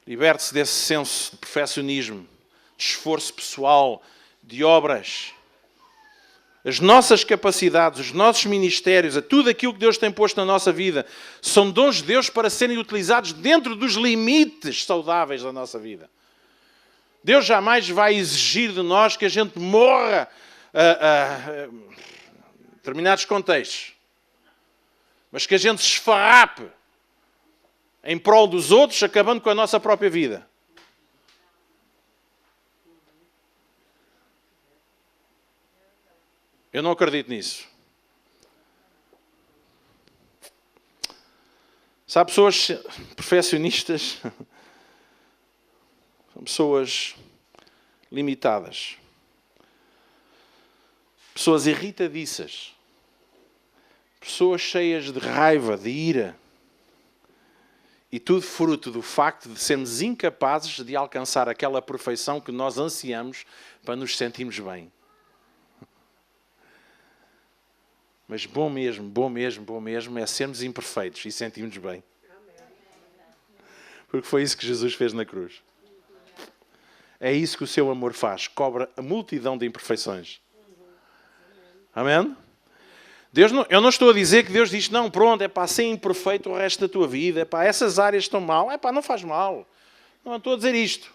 Liberte-se desse senso de perfeccionismo, de esforço pessoal, de obras. As nossas capacidades, os nossos ministérios, tudo aquilo que Deus tem posto na nossa vida, são dons de Deus para serem utilizados dentro dos limites saudáveis da nossa vida. Deus jamais vai exigir de nós que a gente morra em determinados contextos. Mas que a gente se esfarrape em prol dos outros, acabando com a nossa própria vida. Eu não acredito nisso. Sabe, pessoas perfeccionistas são pessoas limitadas. Pessoas irritadiças. Pessoas cheias de raiva, de ira. E tudo fruto do facto de sermos incapazes de alcançar aquela perfeição que nós ansiamos para nos sentirmos bem. Mas bom mesmo é sermos imperfeitos e sentirmos bem. Porque foi isso que Jesus fez na cruz. É isso que o seu amor faz. Cobra a multidão de imperfeições. Amém? Eu não estou a dizer que Deus diz, não, pronto, ser imperfeito o resto da tua vida. Essas áreas estão mal. Não faz mal. Não estou a dizer isto.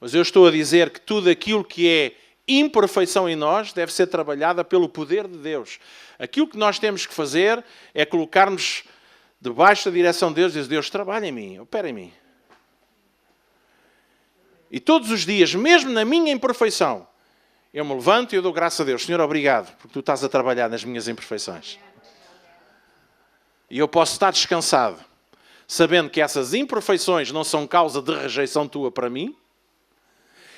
Mas eu estou a dizer que tudo aquilo que é imperfeição em nós deve ser trabalhada pelo poder de Deus. Aquilo que nós temos que fazer é colocar-nos debaixo da direção de Deus e dizer, Deus, trabalha em mim, opera em mim. E todos os dias, mesmo na minha imperfeição, eu me levanto e eu dou graças a Deus. Senhor, obrigado, porque tu estás a trabalhar nas minhas imperfeições. E eu posso estar descansado, sabendo que essas imperfeições não são causa de rejeição tua para mim,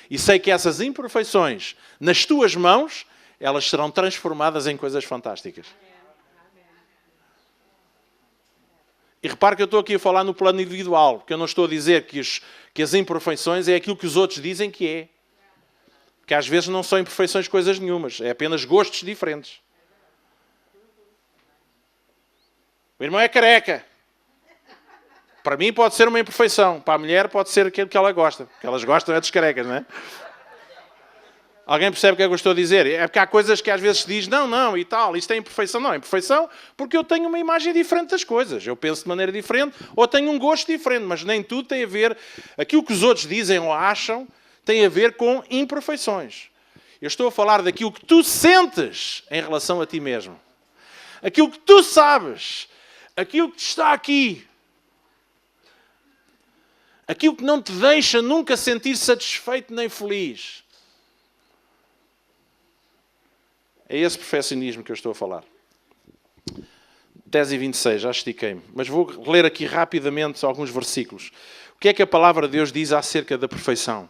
e sei que essas imperfeições, nas tuas mãos, elas serão transformadas em coisas fantásticas. E repare que eu estou aqui a falar no plano individual, porque eu não estou a dizer que as imperfeições é aquilo que os outros dizem que é. Que às vezes não são imperfeições coisas nenhumas, é apenas gostos diferentes. O irmão é careca. Para mim pode ser uma imperfeição. Para a mulher pode ser aquilo que ela gosta. Que elas gostam é dos carecas, não é? Alguém percebe o que é que eu estou a dizer? É porque há coisas que às vezes se diz, não, e tal, isto é imperfeição. Não, é imperfeição porque eu tenho uma imagem diferente das coisas. Eu penso de maneira diferente ou tenho um gosto diferente. Mas nem tudo tem a ver... Aquilo que os outros dizem ou acham tem a ver com imperfeições. Eu estou a falar daquilo que tu sentes em relação a ti mesmo. Aquilo que tu sabes. Aquilo que está aqui. Aquilo que não te deixa nunca sentir satisfeito nem feliz. É esse perfeccionismo que eu estou a falar. 10 e 26, já estiquei-me. Mas vou ler aqui rapidamente alguns versículos. O que é que a palavra de Deus diz acerca da perfeição?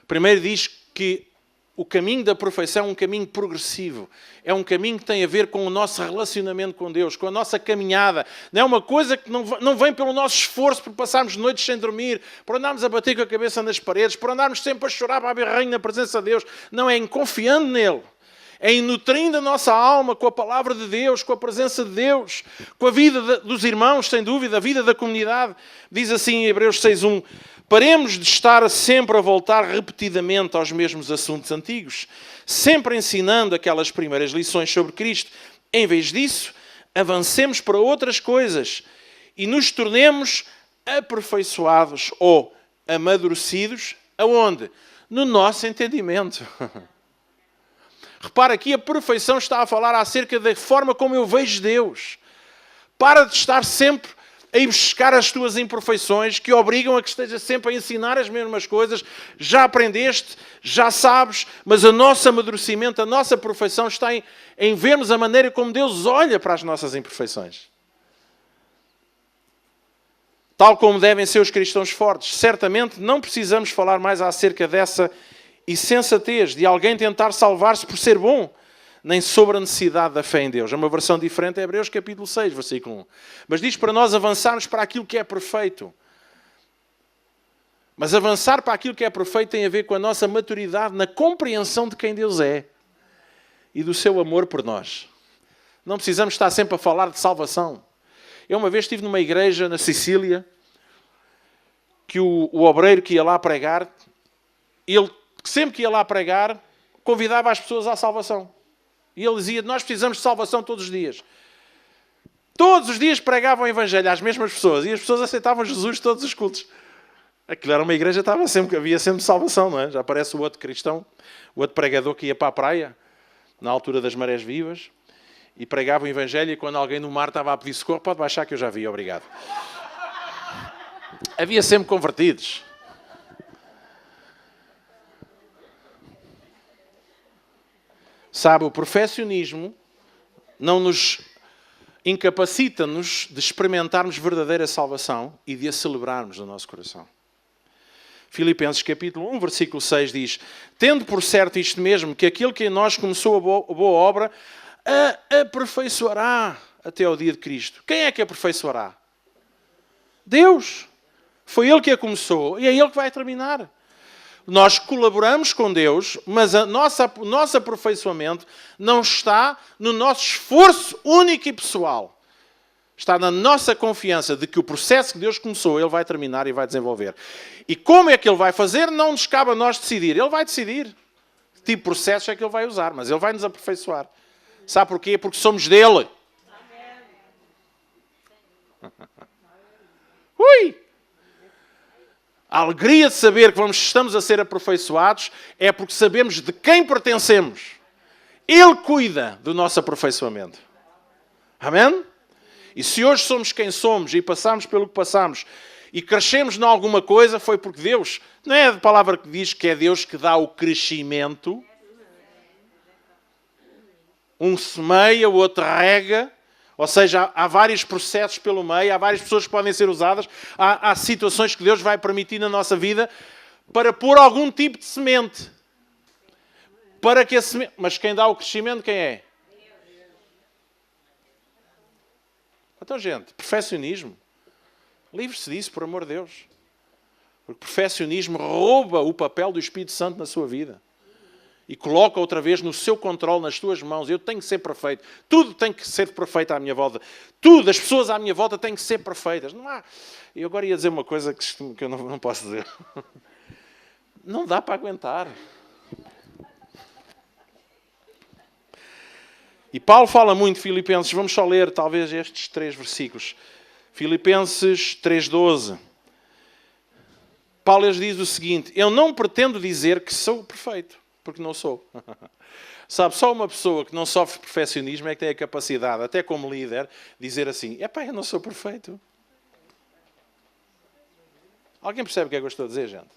Primeiro diz que o caminho da perfeição é um caminho progressivo. É um caminho que tem a ver com o nosso relacionamento com Deus, com a nossa caminhada. Não é uma coisa que não vem pelo nosso esforço, por passarmos noites sem dormir, por andarmos a bater com a cabeça nas paredes, por andarmos sempre a chorar para a berranho na presença de Deus. Não, é em confiando nele. É em nutrindo a nossa alma com a palavra de Deus, com a presença de Deus, com a vida dos irmãos, sem dúvida, a vida da comunidade. Diz assim em Hebreus 6:1, paremos de estar sempre a voltar repetidamente aos mesmos assuntos antigos, sempre ensinando aquelas primeiras lições sobre Cristo. Em vez disso, avancemos para outras coisas e nos tornemos aperfeiçoados ou amadurecidos. Aonde? No nosso entendimento. Repara aqui, a perfeição está a falar acerca da forma como eu vejo Deus. Para de estar sempre a ir buscar as tuas imperfeições que obrigam a que estejas sempre a ensinar as mesmas coisas. Já aprendeste, já sabes, mas o nosso amadurecimento, a nossa perfeição está em vermos a maneira como Deus olha para as nossas imperfeições. Tal como devem ser os cristãos fortes. Certamente não precisamos falar mais acerca dessa insensatez de alguém tentar salvar-se por ser bom. nem sobre a necessidade da fé em Deus. É uma versão diferente, é Hebreus capítulo 6, versículo 1. Mas diz para nós avançarmos para aquilo que é perfeito. Mas avançar para aquilo que é perfeito tem a ver com a nossa maturidade na compreensão de quem Deus é e do seu amor por nós. Não precisamos estar sempre a falar de salvação. Eu uma vez estive numa igreja na Sicília que o obreiro que ia lá pregar, ele sempre que ia lá pregar, convidava as pessoas à salvação. E ele dizia, nós precisamos de salvação todos os dias. Todos os dias pregavam o Evangelho às mesmas pessoas e as pessoas aceitavam Jesus todos os cultos. Aquilo era uma igreja, havia sempre salvação, não é? Já aparece o outro cristão, o outro pregador que ia para a praia, na altura das marés vivas, e pregava o Evangelho e quando alguém no mar estava a pedir socorro, pode baixar que eu já vi, obrigado. Havia sempre convertidos. Sabe, o perfeccionismo não nos incapacita-nos de experimentarmos verdadeira salvação e de a celebrarmos no nosso coração. Filipenses capítulo 1, versículo 6 diz, tendo por certo isto mesmo, que aquele que em nós começou a boa obra, a aperfeiçoará até ao dia de Cristo. Quem é que aperfeiçoará? Deus. Foi Ele que a começou e é Ele que vai terminar. Nós colaboramos com Deus, mas o nosso aperfeiçoamento não está no nosso esforço único e pessoal. Está na nossa confiança de que o processo que Deus começou, Ele vai terminar e vai desenvolver. E como é que Ele vai fazer, não nos cabe a nós decidir. Ele vai decidir que tipo de processo é que Ele vai usar, mas Ele vai nos aperfeiçoar. Sabe porquê? Porque somos dele. Ui! A alegria de saber que estamos a ser aperfeiçoados é porque sabemos de quem pertencemos. Ele cuida do nosso aperfeiçoamento. Amém? E se hoje somos quem somos e passamos pelo que passamos e crescemos em alguma coisa, foi porque Deus, não é a palavra que diz que é Deus que dá o crescimento. Um semeia, o outro rega. Ou seja, há vários processos pelo meio, há várias pessoas que podem ser usadas, há situações que Deus vai permitir na nossa vida para pôr algum tipo de semente. Para que a semente... Mas quem dá o crescimento, quem é? Então, gente, perfeccionismo. Livre-se disso, por amor de Deus. Porque perfeccionismo rouba o papel do Espírito Santo na sua vida. E coloca outra vez no seu controle, nas suas mãos. Eu tenho que ser perfeito. Tudo tem que ser perfeito à minha volta. Tudo, as pessoas à minha volta têm que ser perfeitas. Não há... Eu agora ia dizer uma coisa que eu não posso dizer. Não dá para aguentar. E Paulo fala muito de Filipenses. Vamos só ler talvez estes 3 versículos. Filipenses 3:12. Paulo diz o seguinte: eu não pretendo dizer que sou perfeito. Porque não sou. Sabe, só uma pessoa que não sofre perfeccionismo é que tem a capacidade, até como líder, de dizer assim, epá, eu não sou perfeito. Alguém percebe o que é que eu estou a dizer, gente?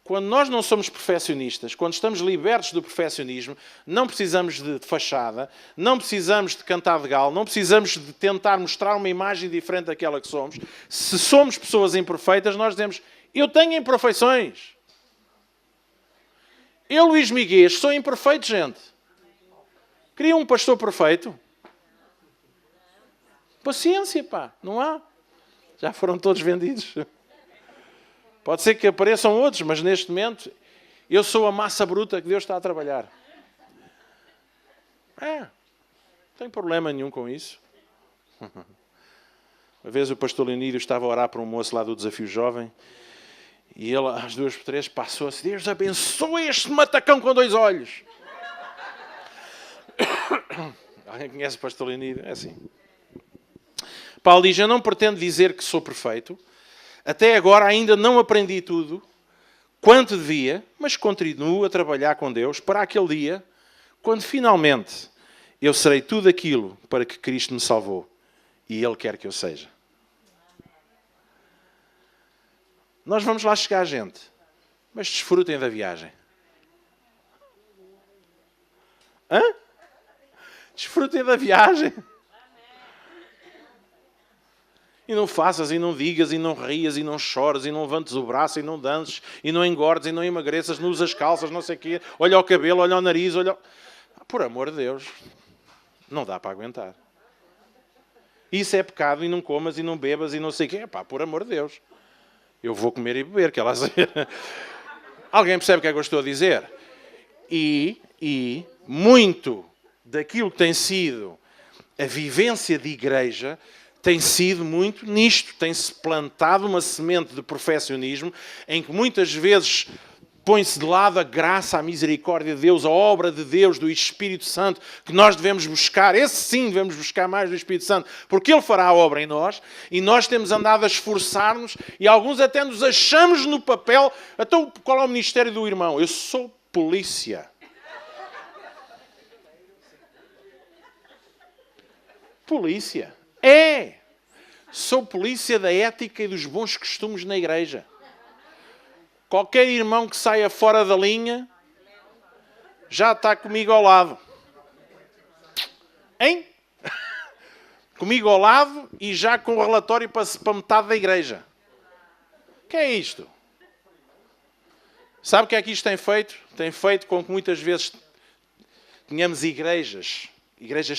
Quando nós não somos perfeccionistas, quando estamos libertos do perfeccionismo, não precisamos de fachada, não precisamos de cantar de galo, não precisamos de tentar mostrar uma imagem diferente daquela que somos. Se somos pessoas imperfeitas, nós dizemos, eu tenho imperfeições. Eu, Luís Miguel, sou imperfeito, gente. Queria um pastor perfeito? Paciência, pá. Não há. Já foram todos vendidos. Pode ser que apareçam outros, mas neste momento eu sou a massa bruta que Deus está a trabalhar. Não tem problema nenhum com isso. Uma vez o pastor Leonídio estava a orar para um moço lá do Desafio Jovem. E ele, às 2 por 3, passou-se. Deus abençoe este matacão com 2 olhos. Alguém conhece o pastor Leonídio? É assim. Paulo diz, eu não pretendo dizer que sou perfeito. Até agora ainda não aprendi tudo quanto devia, mas continuo a trabalhar com Deus para aquele dia, quando finalmente eu serei tudo aquilo para que Cristo me salvou. E Ele quer que eu seja. Nós vamos lá chegar, gente. Mas desfrutem da viagem. Desfrutem da viagem. E não faças, e não digas, e não rias, e não chores, e não levantes o braço, e não dances, e não engordes, e não emagreças, não usas calças, não sei o quê. Olha o cabelo, olha o nariz, olha... por amor de Deus, não dá para aguentar. Isso é pecado e não comas e não bebas e não sei o quê. Pá, por amor de Deus. Eu vou comer e beber, que ela Alguém percebe o que é que eu estou a dizer? E muito daquilo que tem sido a vivência de igreja tem sido muito nisto. Tem-se plantado uma semente de perfeccionismo em que muitas vezes põe-se de lado a graça, a misericórdia de Deus, a obra de Deus, do Espírito Santo, que nós devemos buscar. Esse sim devemos buscar mais do Espírito Santo, porque Ele fará a obra em nós, e nós temos andado a esforçar-nos, e alguns até nos achamos no papel. Então, qual é o ministério do irmão? Eu sou polícia. Polícia. Sou polícia da ética e dos bons costumes na igreja. Qualquer irmão que saia fora da linha já está comigo ao lado. Hein? Comigo ao lado e já com o relatório para metade da igreja. O que é isto? Sabe o que é que isto tem feito? Tem feito com que muitas vezes tenhamos igrejas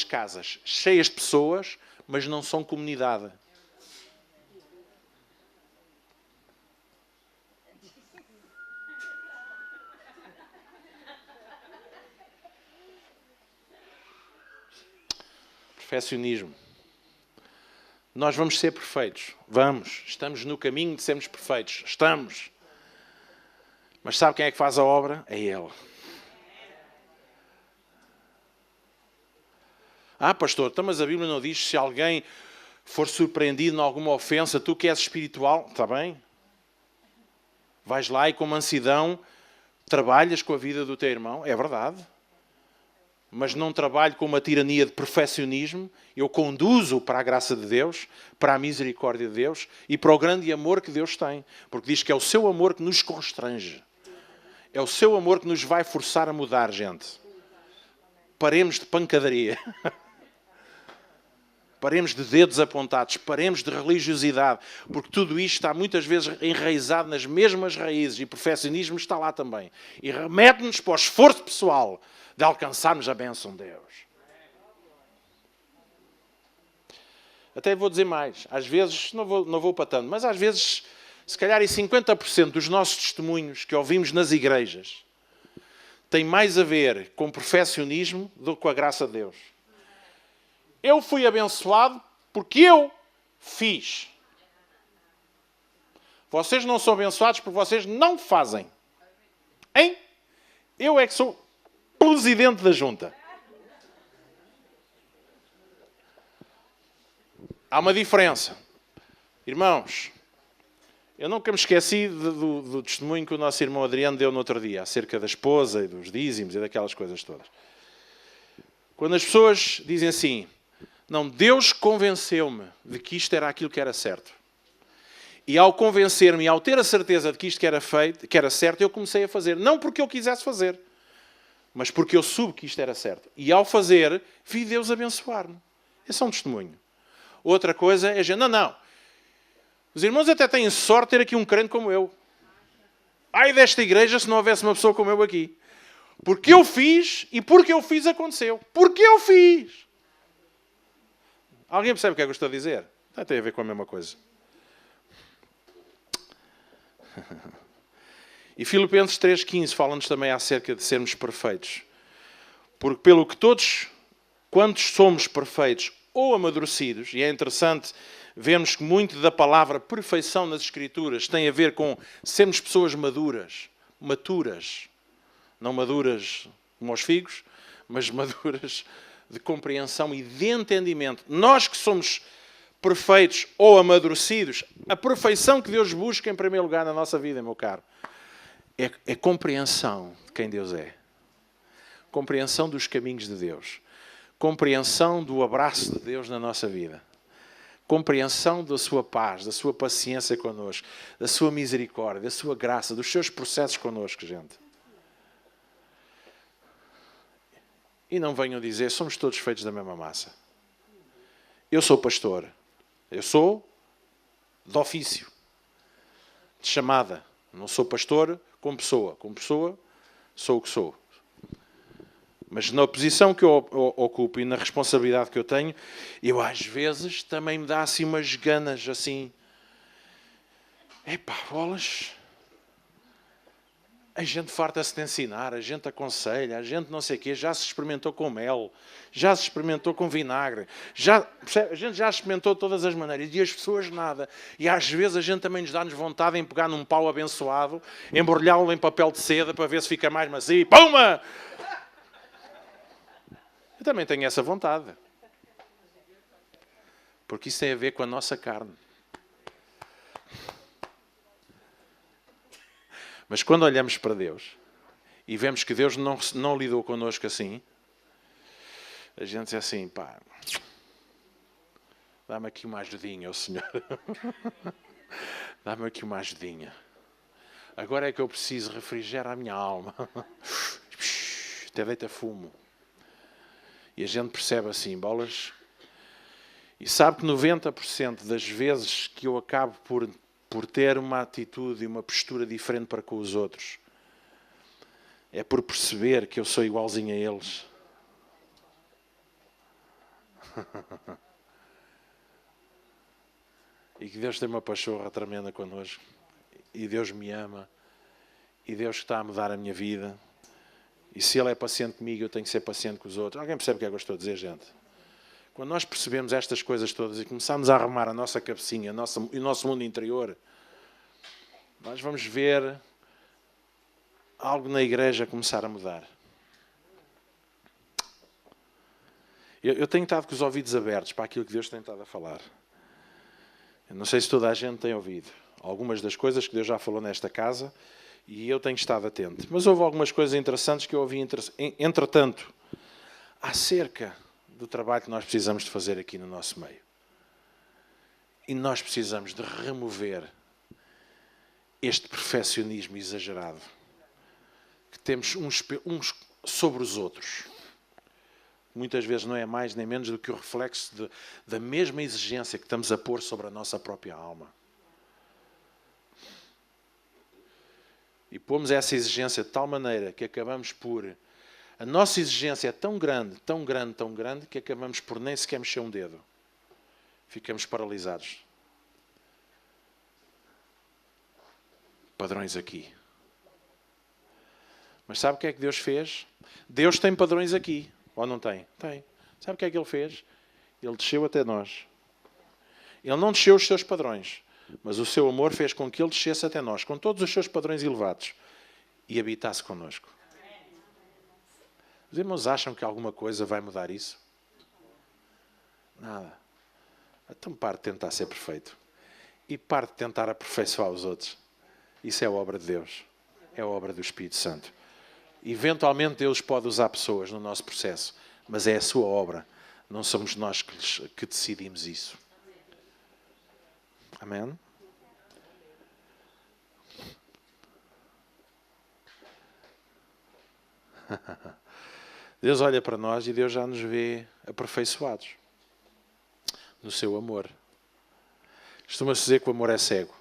casas, cheias de pessoas, mas não são comunidade. Perfeccionismo. Nós vamos ser perfeitos. Vamos. Estamos no caminho de sermos perfeitos. Estamos. Mas sabe quem é que faz a obra? É Ele. Pastor, então, mas a Bíblia não diz se alguém for surpreendido em alguma ofensa, tu que és espiritual, está bem? Vais lá e com mansidão trabalhas com a vida do teu irmão, é verdade. Mas não trabalho com uma tirania de perfeccionismo, eu conduzo para a graça de Deus, para a misericórdia de Deus e para o grande amor que Deus tem. Porque diz que é o seu amor que nos constrange. É o seu amor que nos vai forçar a mudar, gente. Paremos de pancadaria. Paremos de dedos apontados. Paremos de religiosidade. Porque tudo isto está muitas vezes enraizado nas mesmas raízes. E o perfeccionismo está lá também. E remete-nos para o esforço pessoal de alcançarmos a bênção de Deus. Até vou dizer mais. Às vezes, não vou para tanto, mas às vezes, se calhar em 50% dos nossos testemunhos que ouvimos nas igrejas tem mais a ver com perfeccionismo do que com a graça de Deus. Eu fui abençoado porque eu fiz. Vocês não são abençoados porque vocês não fazem. Hein? Eu é que sou presidente da junta. Há uma diferença. Irmãos, eu nunca me esqueci do testemunho que o nosso irmão Adriano deu no outro dia, acerca da esposa e dos dízimos e daquelas coisas todas. Quando as pessoas dizem assim, não, Deus convenceu-me de que isto era aquilo que era certo. E ao convencer-me, ao ter a certeza de que isto que era certo, eu comecei a fazer. Não porque eu quisesse fazer, mas porque eu soube que isto era certo. E ao fazer, vi Deus abençoar-me. Esse é um testemunho. Outra coisa é a gente, não. Os irmãos até têm sorte de ter aqui um crente como eu. Ai desta igreja se não houvesse uma pessoa como eu aqui. Porque eu fiz e porque eu fiz aconteceu. Porque eu fiz. Alguém percebe o que é que eu estou a dizer? Tem a ver com a mesma coisa. E Filipenses 3,15 fala-nos também acerca de sermos perfeitos. Porque pelo que todos, quantos somos perfeitos ou amadurecidos, e é interessante vermos que muito da palavra perfeição nas Escrituras tem a ver com sermos pessoas maduras. Não maduras como os figos, mas maduras de compreensão e de entendimento. Nós que somos perfeitos ou amadurecidos, a perfeição que Deus busca em primeiro lugar na nossa vida, meu caro, é compreensão de quem Deus é. Compreensão dos caminhos de Deus. Compreensão do abraço de Deus na nossa vida. Compreensão da sua paz, da sua paciência connosco, da sua misericórdia, da sua graça, dos seus processos connosco, gente. E não venham dizer, somos todos feitos da mesma massa. Eu sou pastor. Eu sou de ofício, de chamada. Não sou pastor como pessoa. Como pessoa, sou o que sou. Mas na posição que eu ocupo e na responsabilidade que eu tenho, eu às vezes também me dá assim umas ganas assim. Epá, bolas. A gente farta-se de ensinar, a gente aconselha, a gente não sei o quê, já se experimentou com mel, já se experimentou com vinagre, a gente já experimentou de todas as maneiras e as pessoas nada. E às vezes a gente também nos dá-nos vontade em pegar num pau abençoado, embrulhá-lo em papel de seda para ver se fica mais macio. Puma! Eu também tenho essa vontade. Porque isso tem a ver com a nossa carne. Mas quando olhamos para Deus e vemos que Deus não lidou connosco assim, a gente diz assim, pá, dá-me aqui uma ajudinha, ó Senhor. Dá-me aqui uma ajudinha. Agora é que eu preciso refrigerar a minha alma. Até deita fumo. E a gente percebe assim, bolas. E sabe que 90% das vezes que eu acabo por ter uma atitude e uma postura diferente para com os outros, é por perceber que eu sou igualzinho a eles. E que Deus tem uma pachorra tremenda connosco. E Deus me ama. E Deus está a mudar a minha vida. E se Ele é paciente comigo, eu tenho que ser paciente com os outros. Alguém percebe o que é que eu estou a dizer, gente? Quando nós percebemos estas coisas todas e começamos a arrumar a nossa cabecinha, o nosso mundo interior, nós vamos ver algo na igreja começar a mudar. Eu tenho estado com os ouvidos abertos para aquilo que Deus tem estado a falar. Eu não sei se toda a gente tem ouvido algumas das coisas que Deus já falou nesta casa e eu tenho estado atento. Mas houve algumas coisas interessantes que eu ouvi, entretanto, acerca do trabalho que nós precisamos de fazer aqui no nosso meio. E nós precisamos de remover este perfeccionismo exagerado que temos uns sobre os outros. Muitas vezes não é mais nem menos do que o reflexo da mesma exigência que estamos a pôr sobre a nossa própria alma. E pomos essa exigência de tal maneira que acabamos por... A nossa exigência é tão grande, tão grande, tão grande, que acabamos por nem sequer mexer um dedo. Ficamos paralisados. Padrões aqui. Mas sabe o que é que Deus fez? Deus tem padrões aqui. Ou não tem? Tem. Sabe o que é que Ele fez? Ele desceu até nós. Ele não desceu os seus padrões, mas o seu amor fez com que Ele descesse até nós, com todos os seus padrões elevados, e habitasse connosco. Os irmãos acham que alguma coisa vai mudar isso? Nada. Então pare de tentar ser perfeito. E pare de tentar aperfeiçoar os outros. Isso é a obra de Deus. É a obra do Espírito Santo. Eventualmente Deus pode usar pessoas no nosso processo, mas é a sua obra. Não somos nós que decidimos isso. Amém? Deus olha para nós e Deus já nos vê aperfeiçoados no seu amor. Costuma-se dizer que o amor é cego.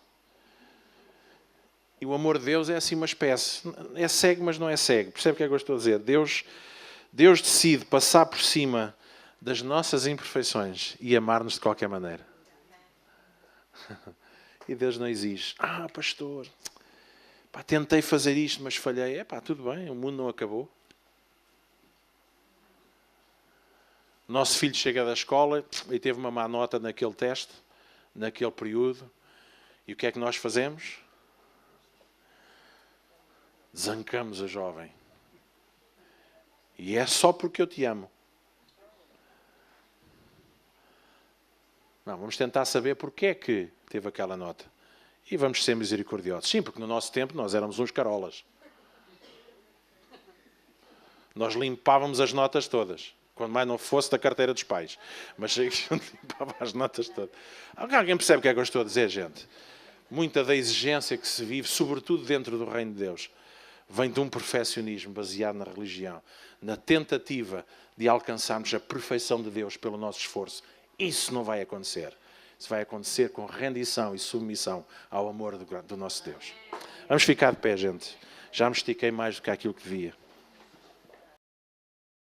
E o amor de Deus é assim uma espécie. É cego, mas não é cego. Percebe o que é que eu estou a dizer? Deus decide passar por cima das nossas imperfeições e amar-nos de qualquer maneira. E Deus não exige. Pastor, tentei fazer isto, mas falhei. Tudo bem, o mundo não acabou. O nosso filho chega da escola e teve uma má nota naquele teste, naquele período. E o que é que nós fazemos? Zancamos a jovem. E é só porque eu te amo. Não, vamos tentar saber porque é que teve aquela nota. E vamos ser misericordiosos. Sim, porque no nosso tempo nós éramos uns carolas. Nós limpávamos as notas todas. Quando mais não fosse da carteira dos pais. Mas a gente limpava as notas todas. Alguém percebe o que é que eu estou a dizer, gente? Muita da exigência que se vive, sobretudo dentro do reino de Deus, vem de um perfeccionismo baseado na religião, na tentativa de alcançarmos a perfeição de Deus pelo nosso esforço. Isso não vai acontecer. Isso vai acontecer com rendição e submissão ao amor do nosso Deus. Vamos ficar de pé, gente. Já me estiquei mais do que aquilo que devia.